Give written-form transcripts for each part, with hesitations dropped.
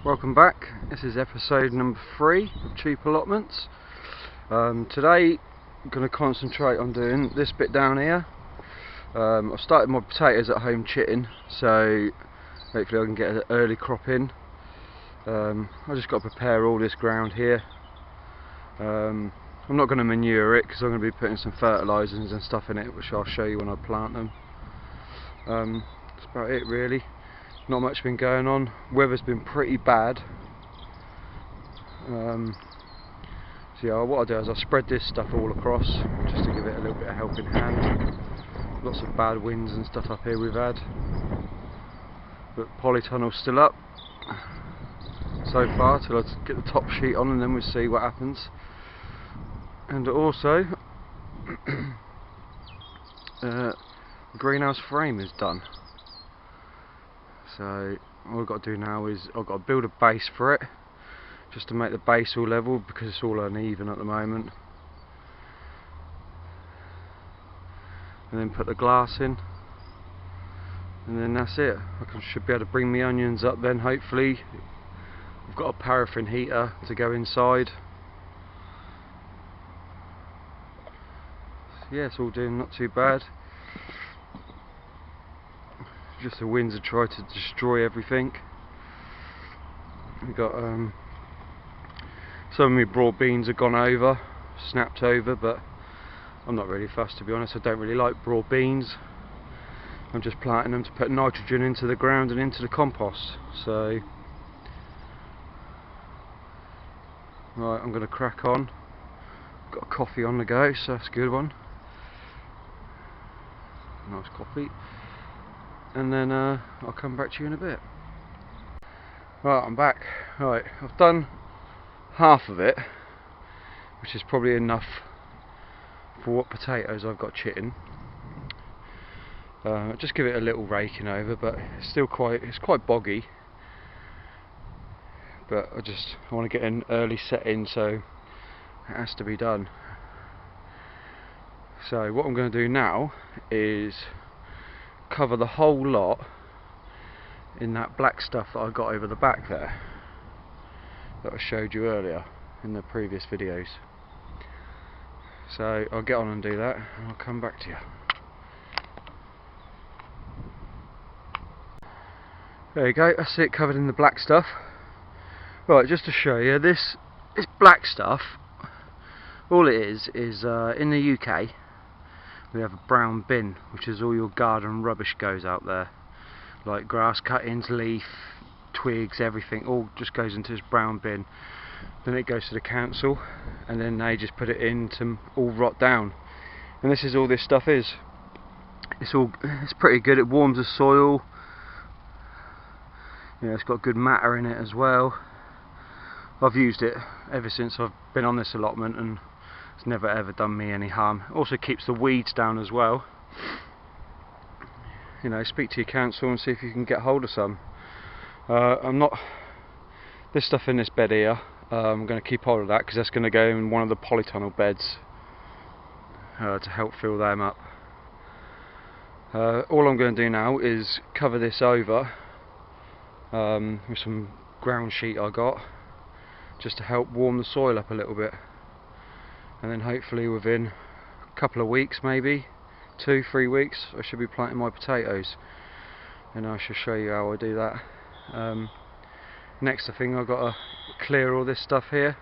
Welcome back. This is episode number 3 of Cheap Allotments. Today I'm going to concentrate on doing this bit down here. I've started my potatoes at home chitting, so hopefully I can get an early crop in. I just got to prepare all this ground here. I'm not going to manure it because I'm going to be putting some fertilisers and stuff in it, which I'll show you when I plant them. That's about it really. Not much been going on. Weather's been pretty bad. So yeah, what I'll do is I'll spread this stuff all across just to give it a little bit of helping hand. Lots of bad winds and stuff up here we've had, but polytunnel's still up so far till I get the top sheet on, and then we'll see what happens. And also the greenhouse frame is done. So all I've got to do now is I've got to build a base for it, just to make the base all level because it's all uneven at the moment, and then put the glass in, and then that's it. Should be able to bring my onions up then, hopefully. I've got a paraffin heater to go inside. So yeah, it's all doing not too bad. Just the winds are trying to destroy everything. We've got some of my broad beans have gone over, snapped over, but I'm not really fussed, to be honest. I don't really like broad beans. I'm just planting them to put nitrogen into the ground and into the compost. So right, I'm going to crack on. Got a coffee on the go, so that's a good one. Nice coffee. And then I'll come back to you in a bit. Right, I'm back. Right, I've done half of it, which is probably enough for what potatoes I've got chitting. Just give it a little raking over, but it's still quite boggy. But I want to get an early set in, so it has to be done. So what I'm going to do now is cover the whole lot in that black stuff that I got over the back there that I showed you earlier in the previous videos. So I'll get on and do that, and I'll come back to you. There you go, that's it, covered in the black stuff. Right, just to show you, this black stuff, all it is in the UK we have a brown bin, which is all your garden rubbish goes out there, like grass cuttings, leaf, twigs, everything, all just goes into this brown bin. Then it goes to the council, and then they just put it in to all rot down. And this is all this stuff is. It's pretty good. It warms the soil. You know, it's got good matter in it as well. I've used it ever since I've been on this allotment, and it's never ever done me any harm. It also keeps the weeds down as well. You know, speak to your council and see if you can get hold of some. This stuff in this bed here, I'm going to keep hold of that because that's going to go in one of the polytunnel beds to help fill them up. All I'm going to do now is cover this over with some ground sheet I got, just to help warm the soil up a little bit, and then hopefully within a couple of weeks, maybe 2-3 weeks, I should be planting my potatoes, and I shall show you how I do that. Next thing, I've got to clear all this stuff here.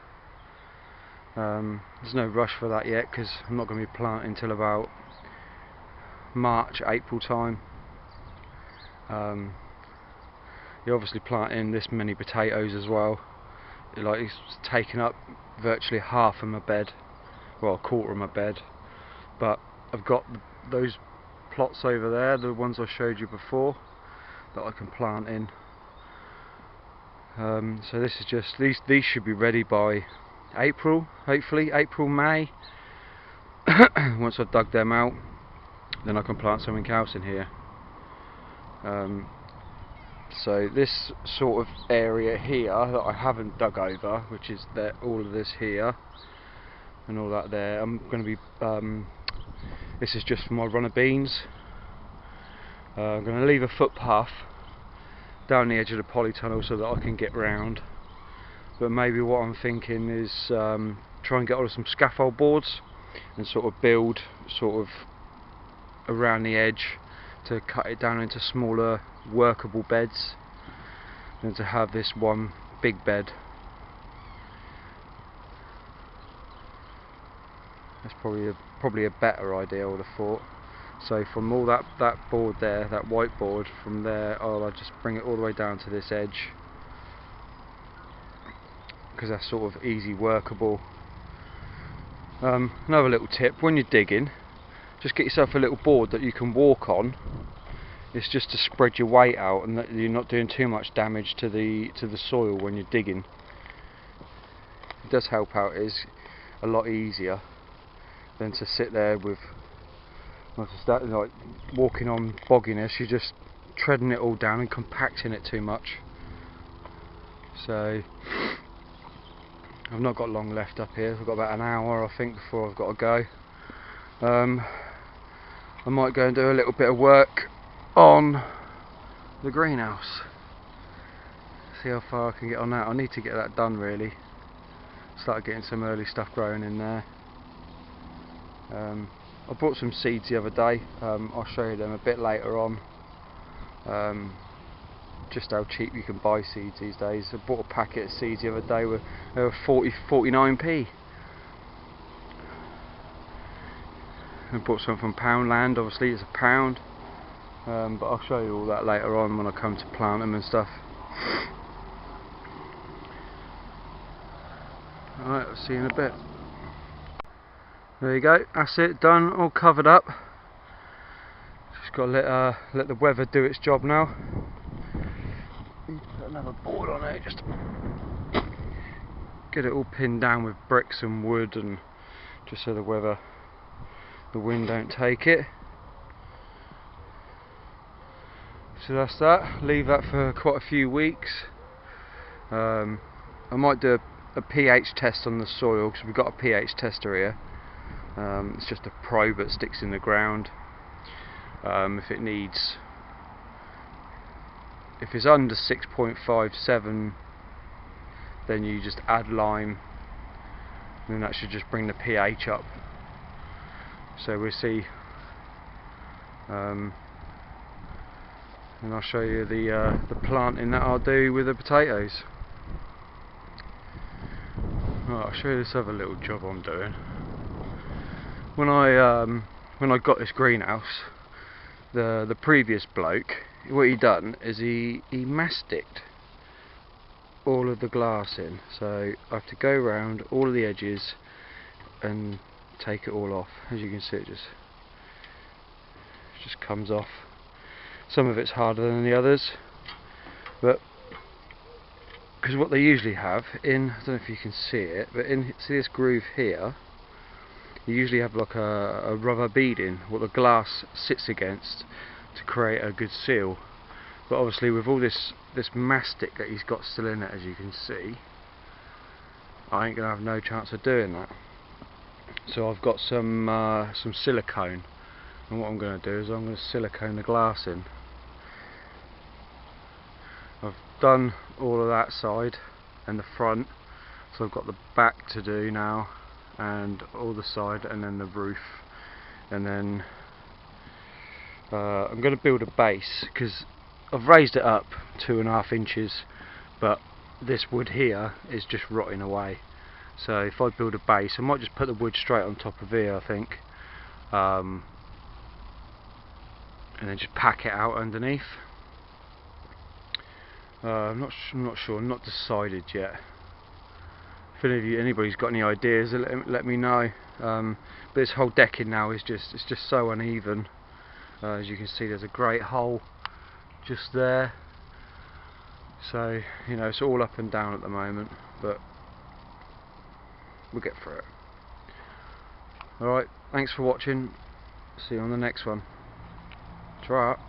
There's no rush for that yet because I'm not going to be planting until about March, April time. You're obviously planting this many potatoes as well. It's taken up virtually half of my bed, well, a quarter of my bed. But I've got those plots over there, the ones I showed you before, that I can plant in. So this is just, these should be ready by April, hopefully April, May. Once I've dug them out, then I can plant something else in here. So this sort of area here that I haven't dug over, which is all of this here and all that there, I'm going to be this is just for my runner beans. I'm going to leave a footpath down the edge of the polytunnel so that I can get round. But maybe what I'm thinking is try and get hold of some scaffold boards and sort of build sort of around the edge to cut it down into smaller workable beds, and to have this one big bed. That's probably a better idea, I would have thought. So from all that board there, that white board, from there I'll just bring it all the way down to this edge, because that's sort of easy workable. Another little tip: when you're digging, just get yourself a little board that you can walk on. It's just to spread your weight out and that you're not doing too much damage to the soil when you're digging. It does help out. It is a lot easier than to sit there with like walking on bogginess. You're just treading it all down and compacting it too much. So I've not got long left up here. I've got about an hour, I think, before I've got to go. I might go and do a little bit of work on the greenhouse. See how far I can get on that. I need to get that done really. Start getting some early stuff growing in there. I bought some seeds the other day. I'll show you them a bit later on. Just how cheap you can buy seeds these days. I bought a packet of seeds the other day. They were 49p. I bought some from Poundland. Obviously it's a pound. But I'll show you all that later on when I come to plant them and stuff. Alright, I'll see you in a bit. There you go, that's it, done, all covered up. Just got to let the weather do its job now. Put another board on it, just get it all pinned down with bricks and wood, and just so the wind don't take it. So that's that. Leave that for quite a few weeks. I might do a pH test on the soil, because we've got a pH tester here. It's just a probe that sticks in the ground. If it's under 6.57, then you just add lime, and then that should just bring the pH up. So we'll see. And I'll show you the planting that I'll do with the potatoes. Right, I'll show you this other little job I'm doing. When I got this greenhouse, the previous bloke, what he done is he masticed all of the glass in. So I have to go around all of the edges and take it all off. As you can see, it just comes off. Some of it's harder than the others, but because what they usually have in, I don't know if you can see it, but see this groove here, you usually have like a rubber beading what the glass sits against to create a good seal. But obviously with all this mastic that he's got still in it, as you can see, I ain't gonna have no chance of doing that. So I've got some silicone, and what I'm going to do is I'm going to silicone the glass in. I've done all of that side and the front, so I've got the back to do now, and all the side, and then the roof, and then I'm going to build a base, because I've raised it up 2.5 inches, but this wood here is just rotting away. So if I build a base, I might just put the wood straight on top of here, I think, and then just pack it out underneath. I'm not sure, I'm not decided yet. If anybody's got any ideas, let me know. But this whole decking now is just so uneven. As you can see, there's a great hole just there. So it's all up and down at the moment, but we'll get through it. Alright, thanks for watching. See you on the next one. Try it.